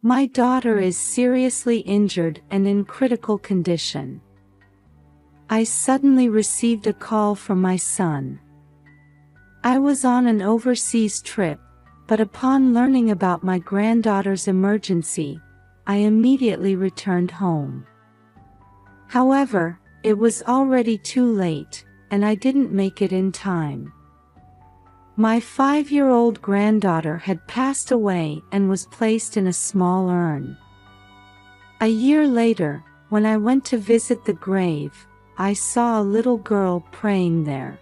My daughter is seriously injured and in critical condition. I suddenly received a call from my son. I was on an overseas trip, but upon learning about my granddaughter's emergency, I immediately returned home. However, it was already too late, and I didn't make it in time. My 5-year-old granddaughter had passed away and was placed in a small urn. A year later, when I went to visit the grave, I saw a little girl praying there.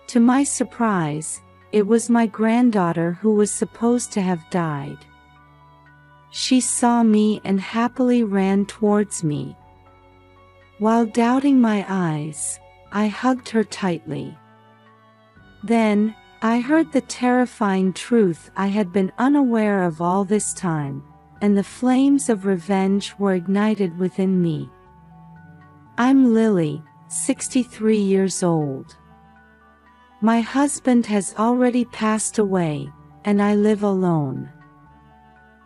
To my surprise, it was my granddaughter who was supposed to have died. She saw me and happily ran towards me. While doubting my eyes, I hugged her tightly. Then, I heard the terrifying truth I had been unaware of all this time, and the flames of revenge were ignited within me. I'm Lily, 63 years old. My husband has already passed away, and I live alone.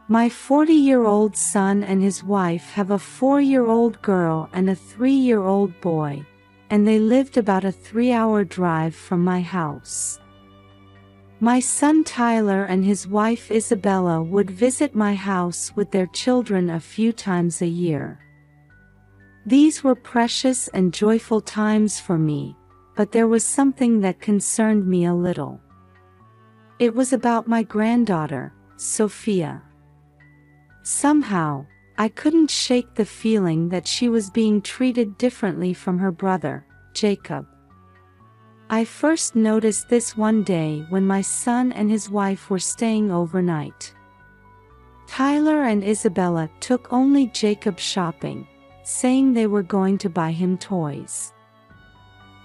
My 40-year-old son and his wife have a 4-year-old girl and a 3-year-old boy, and they lived about a 3-hour drive from my house. My son Tyler and his wife Isabella would visit my house with their children a few times a year. These were precious and joyful times for me, but there was something that concerned me a little. It was about my granddaughter, Sophia. Somehow, I couldn't shake the feeling that she was being treated differently from her brother, Jacob. I first noticed this one day when my son and his wife were staying overnight. Tyler and Isabella took only Jacob shopping, saying they were going to buy him toys.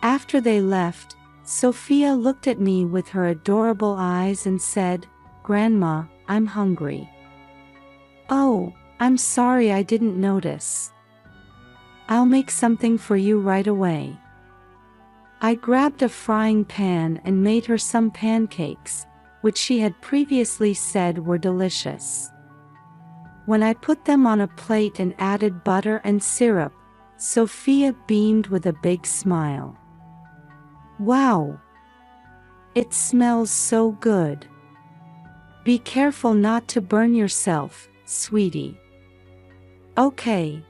After they left, Sophia looked at me with her adorable eyes and said, "Grandma, I'm hungry." "Oh, I'm sorry I didn't notice. I'll make something for you right away." I grabbed a frying pan and made her some pancakes, which she had previously said were delicious. When I put them on a plate and added butter and syrup, Sophia beamed with a big smile. "Wow! It smells so good. Be careful not to burn yourself, sweetie." "Okay.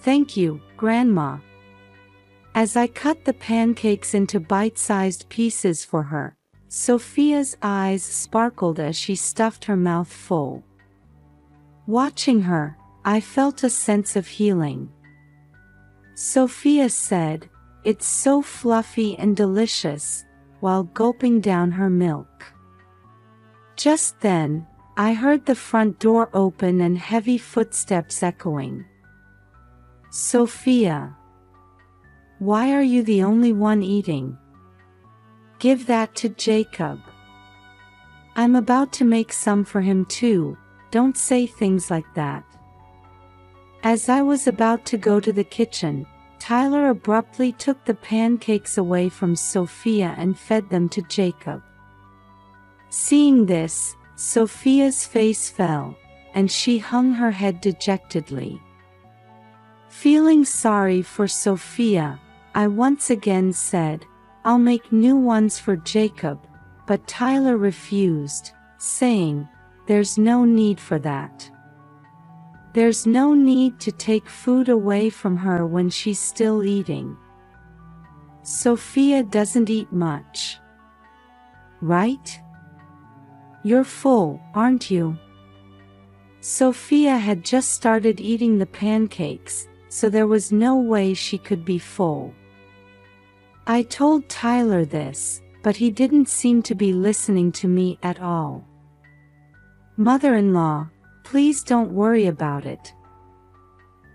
Thank you, Grandma." As I cut the pancakes into bite-sized pieces for her, Sophia's eyes sparkled as she stuffed her mouth full. Watching her, I felt a sense of healing. Sophia said, "It's so fluffy and delicious," while gulping down her milk. Just then, I heard the front door open and heavy footsteps echoing. "Sophia, why are you the only one eating? Give that to Jacob. I'm about to make some for him too, don't say things like that." As I was about to go to the kitchen, Tyler abruptly took the pancakes away from Sophia and fed them to Jacob. Seeing this, Sophia's face fell, and she hung her head dejectedly. Feeling sorry for Sophia, I once again said, "I'll make new ones for Jacob," but Tyler refused, saying, "There's no need for that. There's no need to take food away from her when she's still eating. Sophia doesn't eat much. Right? You're full, aren't you?" Sophia had just started eating the pancakes, so there was no way she could be full. I told Tyler this, but he didn't seem to be listening to me at all. "Mother-in-law, please don't worry about it.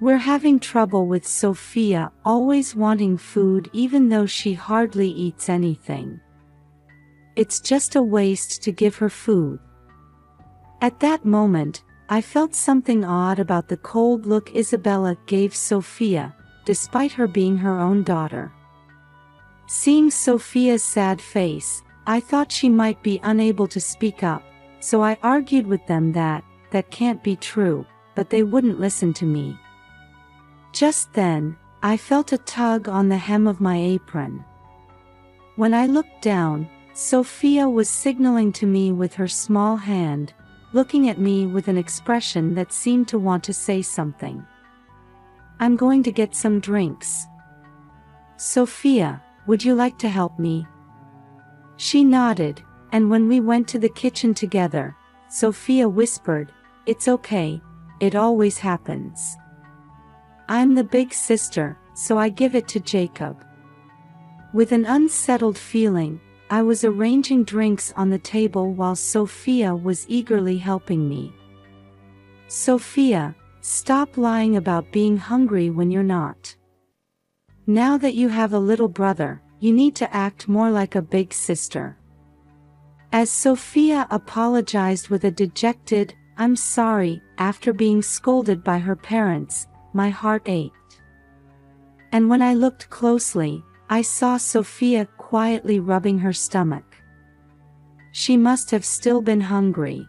We're having trouble with Sophia always wanting food even though she hardly eats anything. It's just a waste to give her food." At that moment, I felt something odd about the cold look Isabella gave Sophia, despite her being her own daughter. Seeing Sophia's sad face, I thought she might be unable to speak up, so I argued with them that, that can't be true, but they wouldn't listen to me. Just then, I felt a tug on the hem of my apron. When I looked down, Sophia was signaling to me with her small hand, looking at me with an expression that seemed to want to say something. "I'm going to get some drinks. Sophia, would you like to help me?" She nodded, and when we went to the kitchen together, Sophia whispered, "It's okay, it always happens. I'm the big sister, so I give it to Jacob." With an unsettled feeling, I was arranging drinks on the table while Sophia was eagerly helping me. "Sophia, stop lying about being hungry when you're not. Now that you have a little brother, you need to act more like a big sister." As Sophia apologized with a dejected, "I'm sorry," after being scolded by her parents, my heart ached. And when I looked closely, I saw Sophia quietly rubbing her stomach. She must have still been hungry.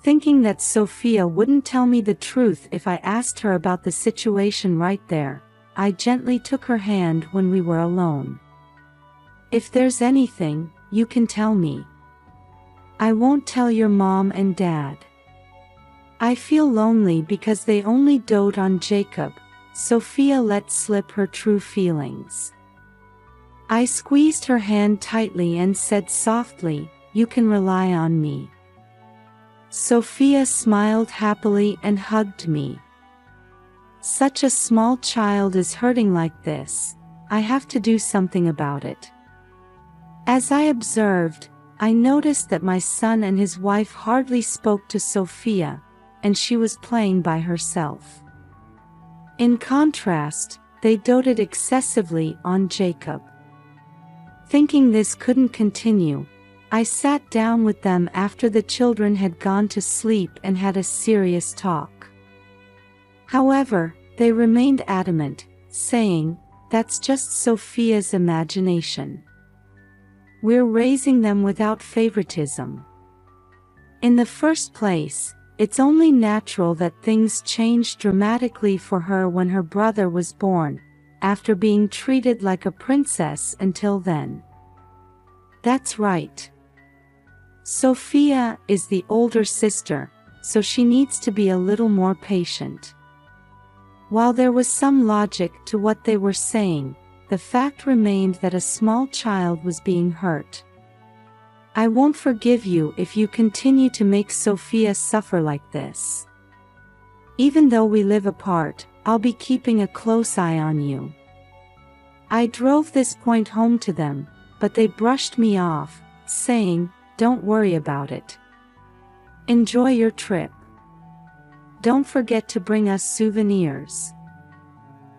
Thinking that Sophia wouldn't tell me the truth if I asked her about the situation right there, I gently took her hand when we were alone. "If there's anything, you can tell me. I won't tell your mom and dad. I feel lonely because they only dote on Jacob." Sophia let slip her true feelings. I squeezed her hand tightly and said softly, "You can rely on me." Sophia smiled happily and hugged me. "Such a small child is hurting like this. I have to do something about it." As I observed, I noticed that my son and his wife hardly spoke to Sophia, and she was playing by herself. In contrast, they doted excessively on Jacob. Thinking this couldn't continue, I sat down with them after the children had gone to sleep and had a serious talk. However, they remained adamant, saying, "That's just Sophia's imagination. We're raising them without favoritism. In the first place, it's only natural that things changed dramatically for her when her brother was born, after being treated like a princess until then. That's right. Sophia is the older sister, so she needs to be a little more patient." While there was some logic to what they were saying, the fact remained that a small child was being hurt. "I won't forgive you if you continue to make Sophia suffer like this. Even though we live apart, I'll be keeping a close eye on you." I drove this point home to them, but they brushed me off, saying, "Don't worry about it. Enjoy your trip. Don't forget to bring us souvenirs."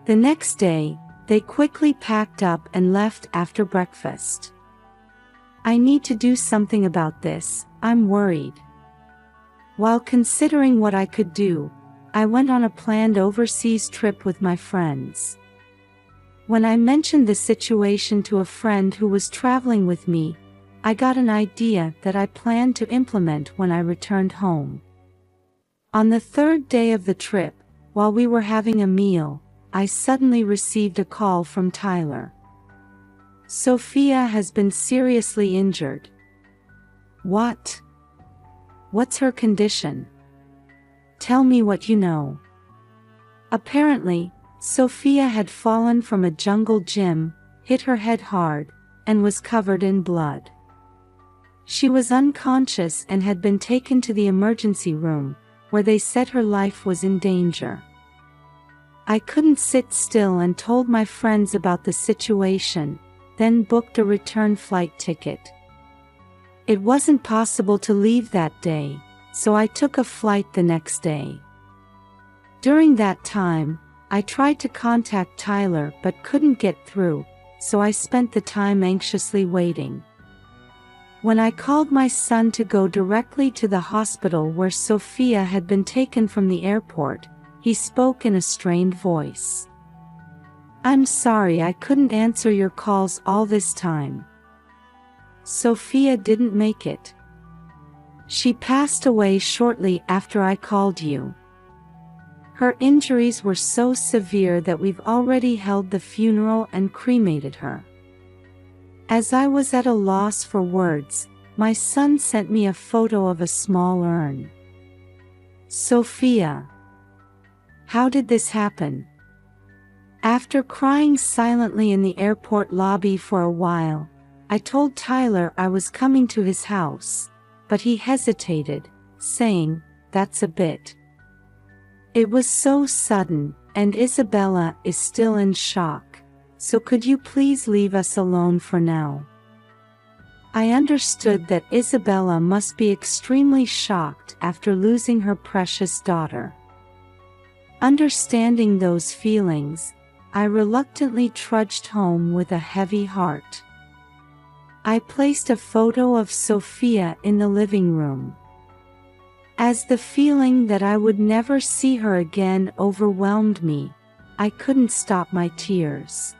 The next day, they quickly packed up and left after breakfast. "I need to do something about this, I'm worried." While considering what I could do, I went on a planned overseas trip with my friends. When I mentioned the situation to a friend who was traveling with me, I got an idea that I planned to implement when I returned home. On the third day of the trip, while we were having a meal, I suddenly received a call from Tyler. "Sophia has been seriously injured." "What? What's her condition? Tell me what you know." Apparently, Sophia had fallen from a jungle gym, hit her head hard, and was covered in blood. She was unconscious and had been taken to the emergency room, where they said her life was in danger. I couldn't sit still and told my friends about the situation, then booked a return flight ticket. It wasn't possible to leave that day, so I took a flight the next day. During that time, I tried to contact Tyler but couldn't get through, so I spent the time anxiously waiting. When I called my son to go directly to the hospital where Sophia had been taken from the airport, he spoke in a strained voice. "I'm sorry I couldn't answer your calls all this time. Sophia didn't make it. She passed away shortly after I called you. Her injuries were so severe that we've already held the funeral and cremated her." As I was at a loss for words, my son sent me a photo of a small urn. "Sophia, how did this happen?" After crying silently in the airport lobby for a while, I told Tyler I was coming to his house, but he hesitated, saying, "That's a bit." It was so sudden, and Isabella is still in shock, so could you please leave us alone for now? I understood that Isabella must be extremely shocked after losing her precious daughter. Understanding those feelings, I reluctantly trudged home with a heavy heart. I placed a photo of Sophia in the living room. As the feeling that I would never see her again overwhelmed me, I couldn't stop my tears.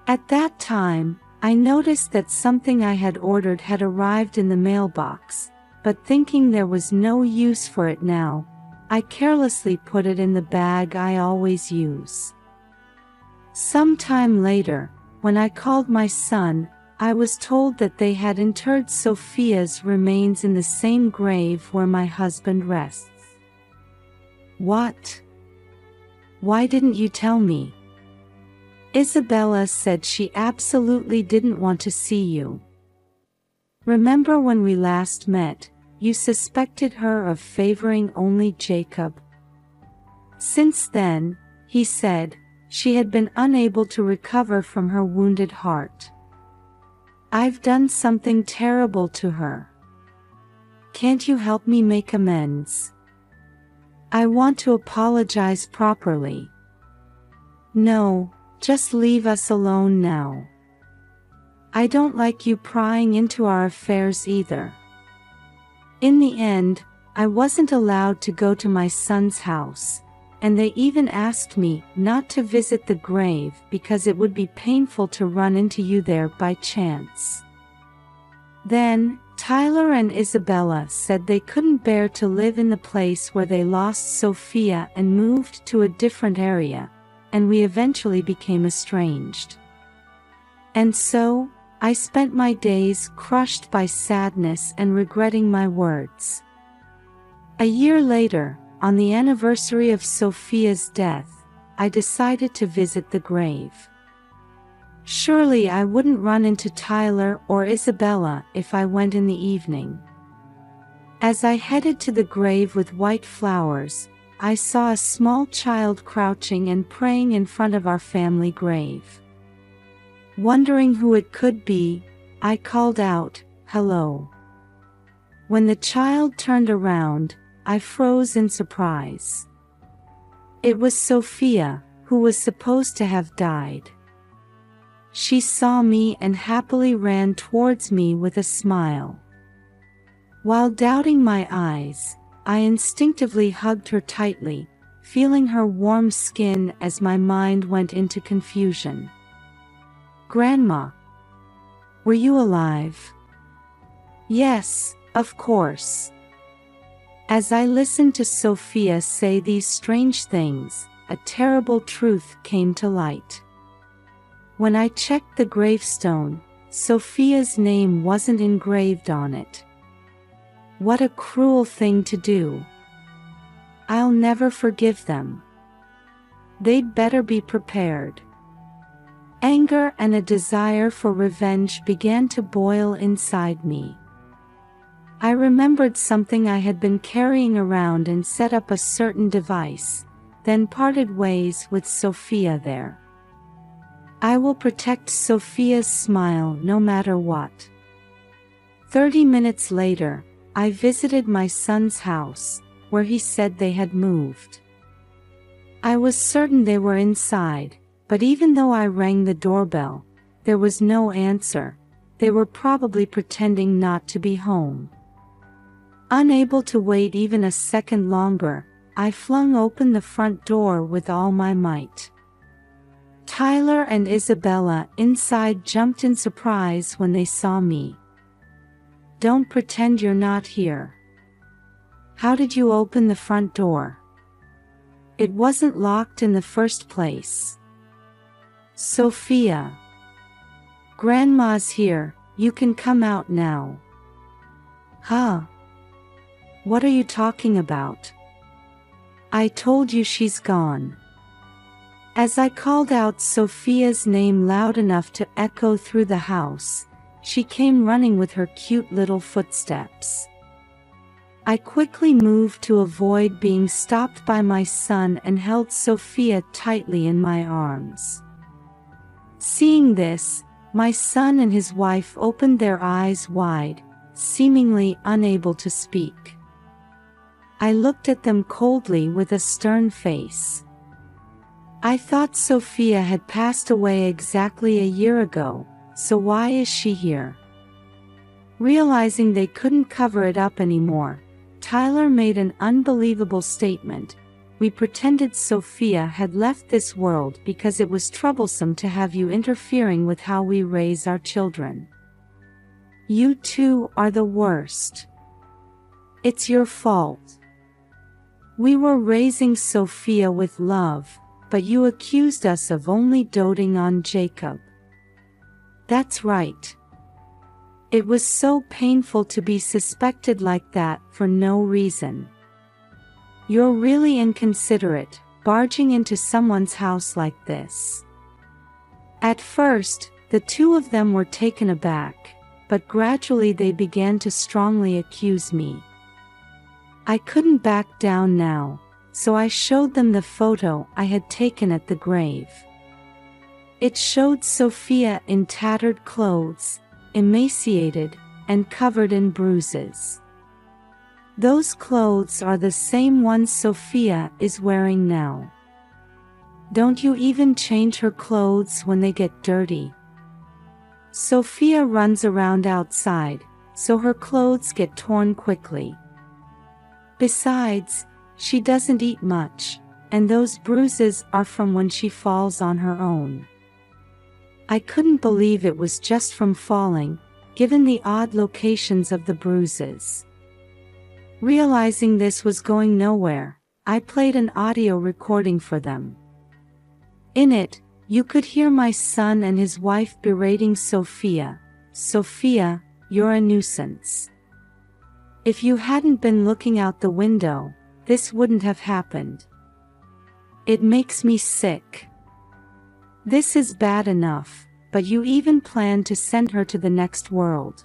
At that time, I noticed that something I had ordered had arrived in the mailbox, but thinking there was no use for it now, I carelessly put it in the bag I always use. Some time later, when I called my son, I was told that they had interred Sophia's remains in the same grave where my husband rests. What? Why didn't you tell me? Isabella said she absolutely didn't want to see you. Remember when we last met, you suspected her of favoring only Jacob? Since then, he said, she had been unable to recover from her wounded heart. I've done something terrible to her. Can't you help me make amends? I want to apologize properly. No, just leave us alone now. I don't like you prying into our affairs either. In the end, I wasn't allowed to go to my son's house, and they even asked me not to visit the grave because it would be painful to run into you there by chance. Then, Tyler and Isabella said they couldn't bear to live in the place where they lost Sophia and moved to a different area, and we eventually became estranged. And so, I spent my days crushed by sadness and regretting my words. A year later, on the anniversary of Sophia's death, I decided to visit the grave. Surely I wouldn't run into Tyler or Isabella if I went in the evening. As I headed to the grave with white flowers, I saw a small child crouching and praying in front of our family grave. Wondering who it could be, I called out, "Hello." When the child turned around, I froze in surprise. It was Sophia, who was supposed to have died. She saw me and happily ran towards me with a smile. While doubting my eyes, I instinctively hugged her tightly, feeling her warm skin as my mind went into confusion. "Grandma, were you alive?" "Yes, of course." As I listened to Sophia say these strange things, a terrible truth came to light. When I checked the gravestone, Sophia's name wasn't engraved on it. What a cruel thing to do. I'll never forgive them. They'd better be prepared. Anger and a desire for revenge began to boil inside me. I remembered something I had been carrying around and set up a certain device, then parted ways with Sophia there. I will protect Sophia's smile no matter what. 30 minutes later, I visited my son's house, where he said they had moved. I was certain they were inside, but even though I rang the doorbell, there was no answer. They were probably pretending not to be home. Unable to wait even a second longer, I flung open the front door with all my might. Tyler and Isabella inside jumped in surprise when they saw me. Don't pretend you're not here. How did you open the front door? It wasn't locked in the first place. Sophia. Grandma's here, you can come out now. Huh? What are you talking about? I told you she's gone. As I called out Sophia's name loud enough to echo through the house, she came running with her cute little footsteps. I quickly moved to avoid being stopped by my son and held Sophia tightly in my arms. Seeing this, my son and his wife opened their eyes wide, seemingly unable to speak. I looked at them coldly with a stern face. I thought Sophia had passed away exactly a year ago, so why is she here? Realizing they couldn't cover it up anymore, Tyler made an unbelievable statement. We pretended Sophia had left this world because it was troublesome to have you interfering with how we raise our children. You two are the worst. It's your fault. We were raising Sophia with love, but you accused us of only doting on Jacob. That's right. It was so painful to be suspected like that for no reason. You're really inconsiderate, barging into someone's house like this. At first, the two of them were taken aback, but gradually they began to strongly accuse me. I couldn't back down now, so I showed them the photo I had taken at the grave. It showed Sophia in tattered clothes, emaciated, and covered in bruises. Those clothes are the same ones Sophia is wearing now. Don't you even change her clothes when they get dirty? Sophia runs around outside, so her clothes get torn quickly. Besides, she doesn't eat much, and those bruises are from when she falls on her own. I couldn't believe it was just from falling, given the odd locations of the bruises. Realizing this was going nowhere, I played an audio recording for them. In it, you could hear my son and his wife berating Sophia. Sophia, you're a nuisance. If you hadn't been looking out the window, this wouldn't have happened. It makes me sick. This is bad enough, but you even plan to send her to the next world.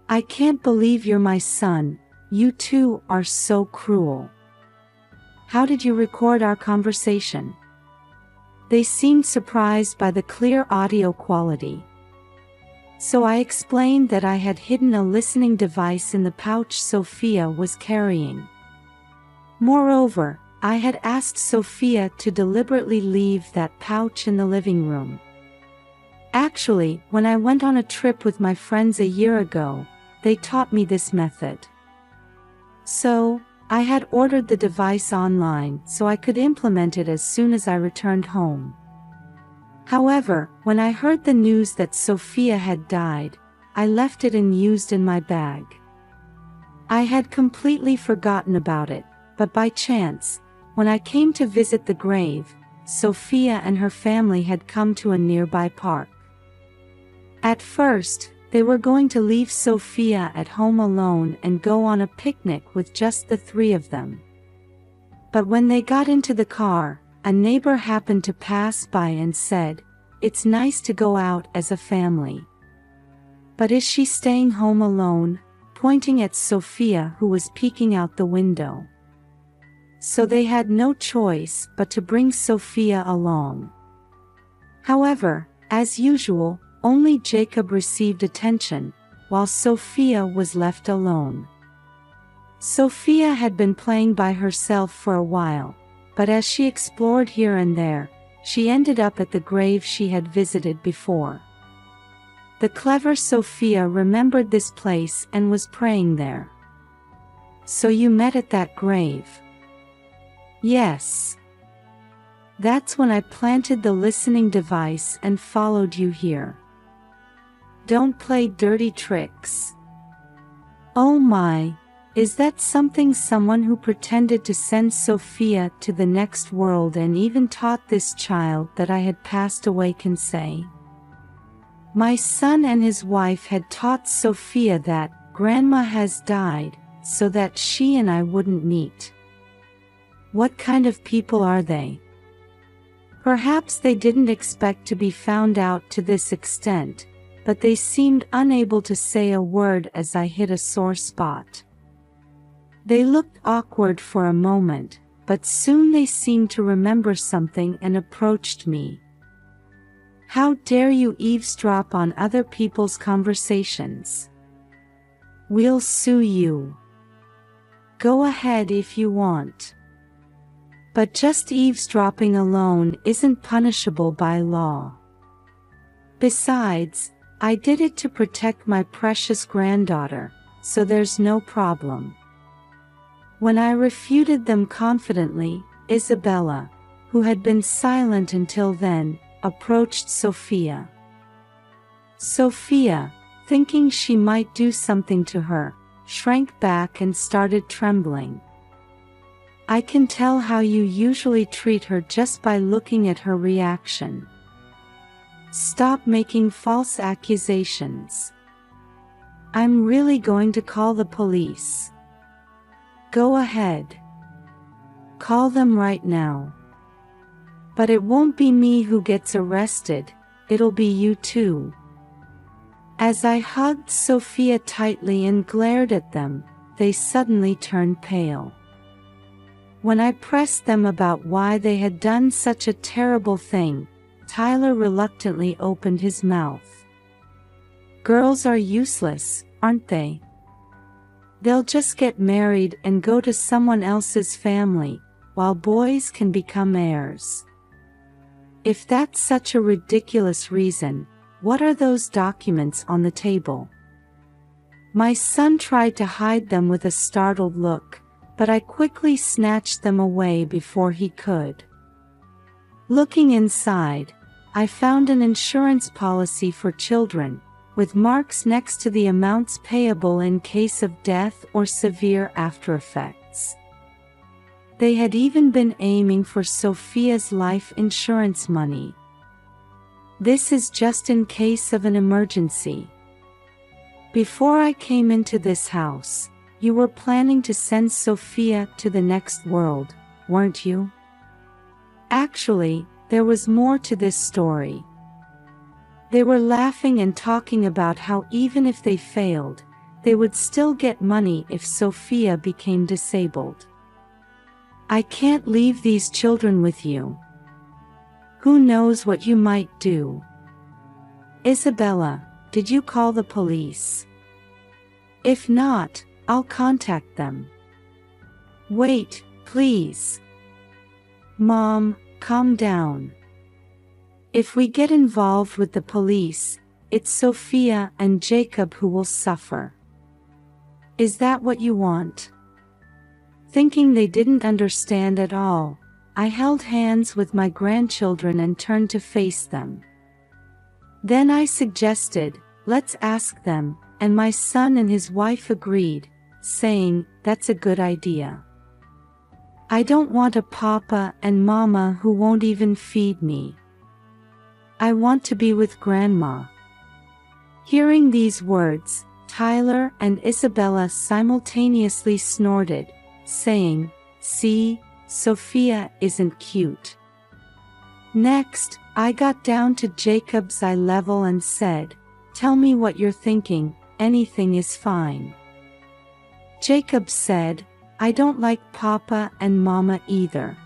I can't believe you're my son, you two are so cruel. How did you record our conversation? They seemed surprised by the clear audio quality. So I explained that I had hidden a listening device in the pouch Sophia was carrying. Moreover, I had asked Sophia to deliberately leave that pouch in the living room. Actually, when I went on a trip with my friends a year ago, they taught me this method. So, I had ordered the device online so I could implement it as soon as I returned home. However, when I heard the news that Sophia had died, I left it unused in my bag. I had completely forgotten about it, but by chance, when I came to visit the grave, Sophia and her family had come to a nearby park. At first, they were going to leave Sophia at home alone and go on a picnic with just the three of them. But when they got into the car, a neighbor happened to pass by and said, "It's nice to go out as a family. But is she staying home alone?" pointing at Sophia, who was peeking out the window. So they had no choice but to bring Sophia along. However, as usual, only Jacob received attention, while Sophia was left alone. Sophia had been playing by herself for a while, but as she explored here and there, she ended up at the grave she had visited before. The clever Sophia remembered this place and was praying there. "So you met at that grave?" "Yes. That's when I planted the listening device and followed you here." "Don't play dirty tricks. Oh my, is that something someone who pretended to send Sophia to the next world and even taught this child that I had passed away can say? My son and his wife had taught Sophia that Grandma has died, so that she and I wouldn't meet. What kind of people are they? Perhaps they didn't expect to be found out to this extent, but they seemed unable to say a word as I hit a sore spot. They looked awkward for a moment, but soon they seemed to remember something and approached me. How dare you eavesdrop on other people's conversations? We'll sue you. Go ahead if you want. But just eavesdropping alone isn't punishable by law. Besides, I did it to protect my precious granddaughter, so there's no problem. When I refuted them confidently, Isabella, who had been silent until then, approached Sophia. Sophia, thinking she might do something to her, shrank back and started trembling. I can tell how you usually treat her just by looking at her reaction. Stop making false accusations. I'm really going to call the police. Go ahead. Call them right now. But it won't be me who gets arrested, it'll be you too. As I hugged Sophia tightly and glared at them, they suddenly turned pale. When I pressed them about why they had done such a terrible thing, Tyler reluctantly opened his mouth. Girls are useless, aren't they? They'll just get married and go to someone else's family, while boys can become heirs. If that's such a ridiculous reason, what are those documents on the table? My son tried to hide them with a startled look, but I quickly snatched them away before he could. Looking inside, I found an insurance policy for children, with marks next to the amounts payable in case of death or severe aftereffects. They had even been aiming for Sophia's life insurance money. This is just in case of an emergency. Before I came into this house, you were planning to send Sophia to the next world, weren't you? Actually, there was more to this story. They were laughing and talking about how even if they failed, they would still get money if Sophia became disabled. I can't leave these children with you. Who knows what you might do? Isabella, did you call the police? If not, I'll contact them. Wait, please. Mom, calm down. If we get involved with the police, it's Sophia and Jacob who will suffer. Is that what you want? Thinking they didn't understand at all, I held hands with my grandchildren and turned to face them. Then I suggested, let's ask them, and my son and his wife agreed, saying, that's a good idea. I don't want a papa and mama who won't even feed me. I want to be with Grandma. Hearing these words, Tyler and Isabella simultaneously snorted, saying, see, Sophia isn't cute. Next, I got down to Jacob's eye level and said, tell me what you're thinking, anything is fine. Jacob said, I don't like Papa and Mama either.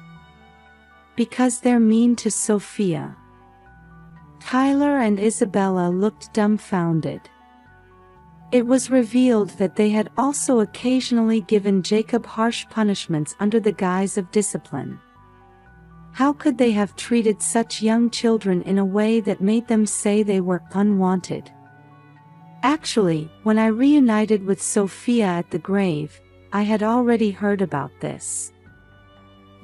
Because they're mean to Sophia. Tyler and Isabella looked dumbfounded. It was revealed that they had also occasionally given Jacob harsh punishments under the guise of discipline. How could they have treated such young children in a way that made them say they were unwanted? Actually, when I reunited with Sophia at the grave, I had already heard about this.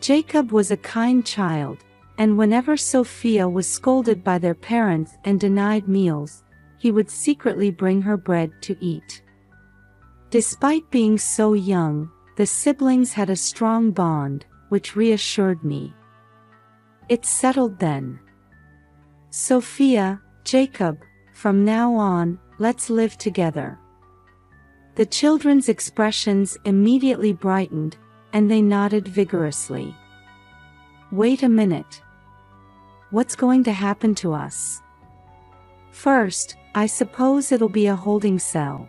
Jacob was a kind child, and whenever Sophia was scolded by their parents and denied meals, he would secretly bring her bread to eat. Despite being so young, the siblings had a strong bond, which reassured me. It's settled then. Sophia, Jacob, from now on, let's live together. The children's expressions immediately brightened, and they nodded vigorously. Wait a minute. What's going to happen to us? First, I suppose it'll be a holding cell.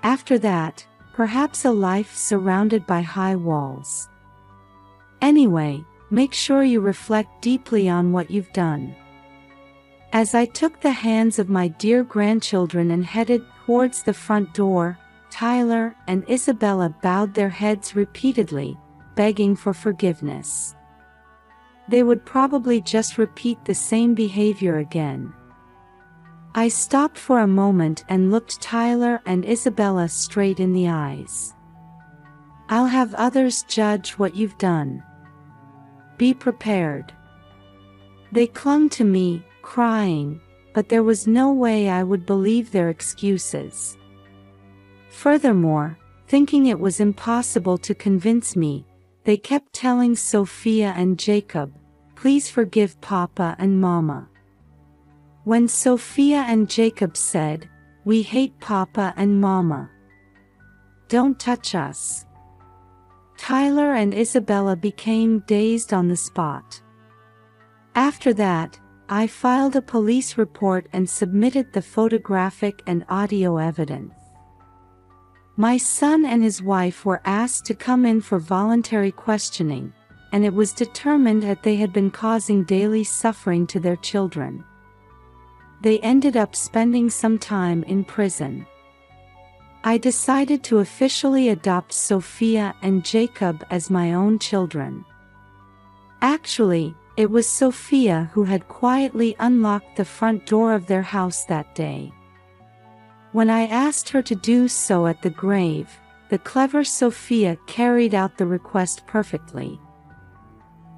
After that, perhaps a life surrounded by high walls. Anyway, make sure you reflect deeply on what you've done. As I took the hands of my dear grandchildren and headed towards the front door, Tyler and Isabella bowed their heads repeatedly, begging for forgiveness. They would probably just repeat the same behavior again. I stopped for a moment and looked Tyler and Isabella straight in the eyes. I'll have others judge what you've done. Be prepared. They clung to me, crying, but there was no way I would believe their excuses. Furthermore, thinking it was impossible to convince me, they kept telling Sophia and Jacob, "Please forgive Papa and Mama." When Sophia and Jacob said, "We hate Papa and Mama. Don't touch us," Tyler and Isabella became dazed on the spot. After that, I filed a police report and submitted the photographic and audio evidence. My son and his wife were asked to come in for voluntary questioning, and it was determined that they had been causing daily suffering to their children. They ended up spending some time in prison. I decided to officially adopt Sophia and Jacob as my own children. Actually, it was Sophia who had quietly unlocked the front door of their house that day. When I asked her to do so at the grave, the clever Sophia carried out the request perfectly.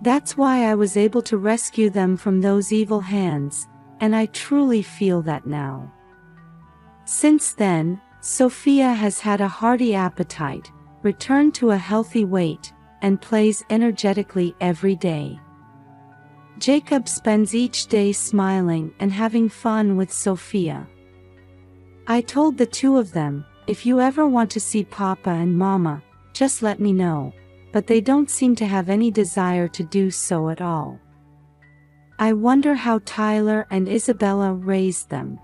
That's why I was able to rescue them from those evil hands, and I truly feel that now. Since then, Sophia has had a hearty appetite, returned to a healthy weight, and plays energetically every day. Jacob spends each day smiling and having fun with Sophia. I told the two of them, "If you ever want to see Papa and Mama, just let me know," but they don't seem to have any desire to do so at all. I wonder how Tyler and Isabella raised them.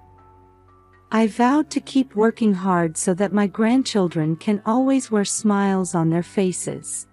I vowed to keep working hard so that my grandchildren can always wear smiles on their faces.